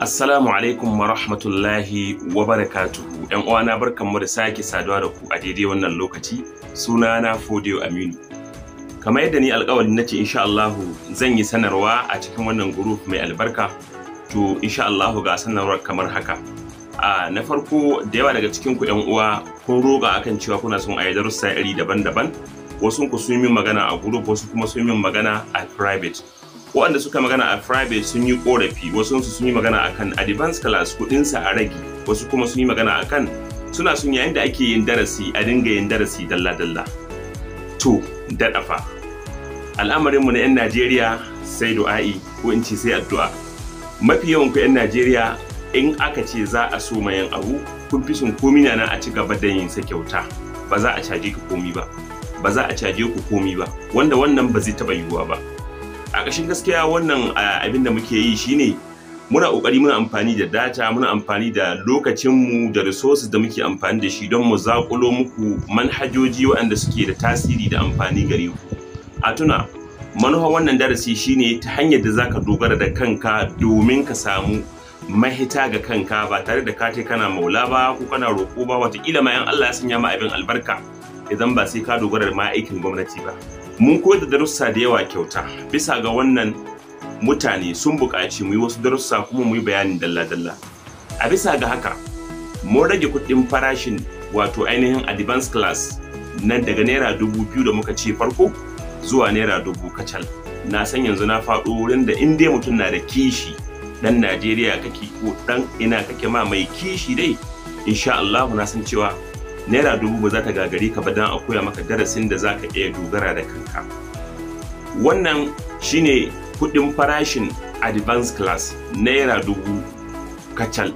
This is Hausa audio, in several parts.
Assalamu alaikum wa rahmatullahi wa barakatuhu. ‘Yan uwana barkanmu da sake saduwa da ku a daidai wannan lokaci. Sunana Fodio Aminu. Kamar yadda ni alƙawarin nace insha Allah zan yi sanarwa a cikin wannan group mai albarka. To insha Allah ga sanarwar kamar haka. Na farko da yawa daga cikin ku ‘yan uwa kun roƙa akan cewa kuna son a yi darussa iri daban-daban. Wasu ku sun yi magana a group, wasu kuma sun yi magana a private. Waɗanda suka magana a private sun yi ƙorafi, wasu sun yi magana akan advanced class kuɗinsa a rage, wasu kuma sun yi magana akan suna son yayin da ake yin darasi a dinga yin darasi dalla-dalla. To, daɗa fa. Al'amarinmu na 'yan Najeriya sai du'a'i ko in ce sai addu'a. Mafi yawan ku 'yan Najeriya in aka ce za a so mayan abu, kun fi son komi na a ci gaba da yin sa kyauta. Ba za a caje ka komi ba. Ba za a caje ku komi ba. Wanda wannan ba zai taɓa yiwuwa ba. A ƙashin gaskiya wannan abin da muke yi shine muna ƙoƙari muna amfani da data, muna amfani da lokacinmu da resources da muke amfani da shi don mu zaƙulo muku manhajoji waɗanda suke da tasiri da amfani gare ku. A tuna manufar wannan darasi shine ta hanyar da zaka dogara da kanka domin ka samu mahita ga kanka ba tare da ka kana maula ba ko kana roƙo ba, wataƙila ma 'yan Allah ya sanya ma abin albarka idan ba sai ka dogara da ma aikin gwamnati ba. Mun koyar da darussa da yawa kyauta bisa ga wannan mutane sun buƙaci mu yi wasu darussa kuma mu yi bayanin dalla-dalla. A bisa ga haka mun rage kuɗin farashin wato ainihin advanced class na daga naira 2000 da muka ce farko zuwa naira 1000 kacal. Na san yanzu na faɗo wurin da in dai mutum na da kishi ɗan Najeriya kake ko ɗan ina kake ma mai kishi dai insha Allah na san cewa naira 1000 ba za ta gagare ka ba don a koya maka darasin da za ka iya dogara da kanka. Wannan shine kudin farashin advanced class naira 1000 kacal.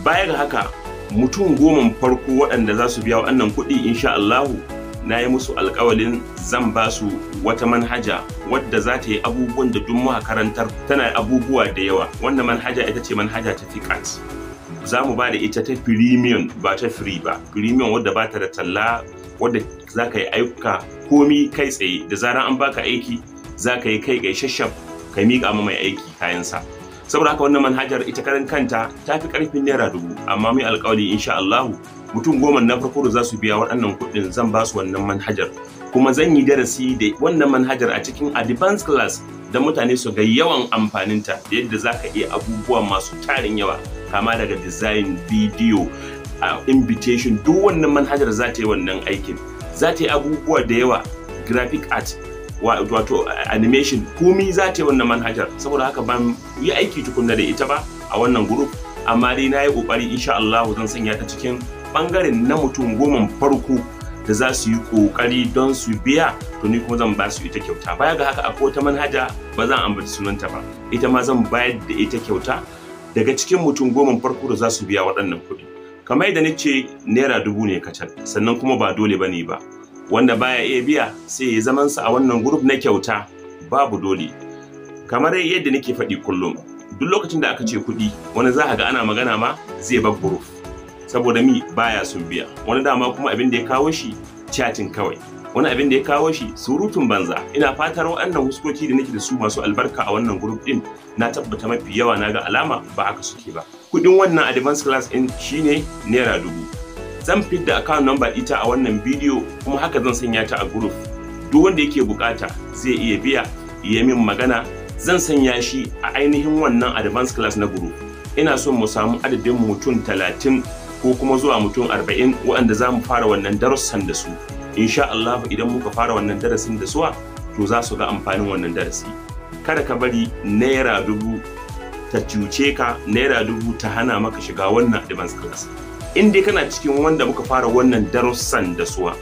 Baya ga haka mutum 10 farko waɗanda za su biya wannan kuɗi insha Allahu na yi musu alƙawalin zan ba su wata manhaja wadda za ta yi abubuwan da duk muka karantar, tana abubuwa da yawa. Wannan manhaja ita ce manhaja ta Fiqat. Za mu ba da ita ta premium ba ta free ba. Premium wadda ba ta da talla, wadda za ka yi ayyuka komi kai tsaye da zaran an baka aiki za ka yi kai shashaf ka miƙa ma mai aiki kayansa. Saboda haka wannan manhajar ita karan kanta ta fi ƙarfin naira 1000, amma mai alƙawari insha Allah mutum 10 na farko da za su biya waɗannan kuɗin zan ba su wannan manhajar, kuma zan yi darasi da wannan manhajar a cikin advanced class da mutane su ga yawan amfaninta da yadda za ka iya abubuwa masu tarin yawa, kama daga design, video, invitation, duk wannan manhajar za ta yi wannan aikin. Za ta yi abubuwa da yawa, graphic art, wato animation, komi za ta yi wannan manhajar. Saboda haka ban yi aiki tukunna da ita ba a wannan group, amma dai na yi ƙoƙari insha Allah zan sanya ta cikin ɓangaren na mutum 10 farko da za su yi ƙoƙari don su biya, to ni kuma zan ba su ita kyauta. Baya ga haka akwai wata manhaja ba zan ambaci sunanta ba, ita ma zan bayar da ita kyauta daga cikin mutum 10 farko da za su biya waɗannan kuɗi. Kamar yadda nace naira 1000 ne kacal, sannan kuma ba dole bane ba. Wanda baya iya biya sai ya zaman sa a wannan group na kyauta, babu dole. Kamar yadda nake faɗi kullum, duk lokacin da aka ce kuɗi wani za ka ga ana magana ma zai bar group saboda mi baya sun biya. Wani dama kuma abin da ya kawo shi chatting kawai, wani abin da ya kawo shi surutun banza. Ina fatar waɗannan huskoki da nake da su masu albarka a wannan group din na tabbata mafi yawa na ga alama ba haka suke ba. Kudin wannan advanced class din shine naira 1000. Zan fidda account number ita a wannan bidiyo, kuma haka zan sanya ta a group. Duk wanda yake bukata zai iya biya, ya min magana, zan sanya shi a ainihin wannan advanced class na group. Ina son mu samu adadin mutum 30 ko kuma zuwa mutum 40 waɗanda za mu fara wannan darussan da su. Insha Allah idan muka fara wannan darasin da suwa, to za su ga amfanin wannan darasi. Kada ka bari naira 1000 ta cuce ka, naira 1000 ta hana maka shiga wannan advanced class. In dai kana cikin wanda muka fara wannan darussan da suwa,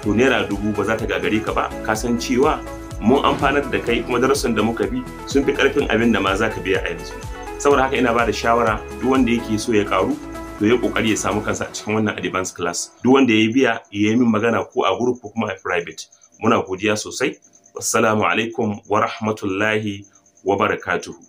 to naira 1000 ba za ta gagare ka ba. Ka san cewa mun amfanar da kai, kuma darussan da muka bi sun fi ƙarfin abin da ma za ka biya a yanzu. Saboda haka ina ba da shawara duk wanda yake so ya karu to ya kokari ya samu kansa a cikin wannan advanced class. Duk wanda ya biya ya yi min magana ko a group ko kuma a private. Muna godiya sosai. Wassalamu alaikum wa rahmatullahi wa barakatuhu.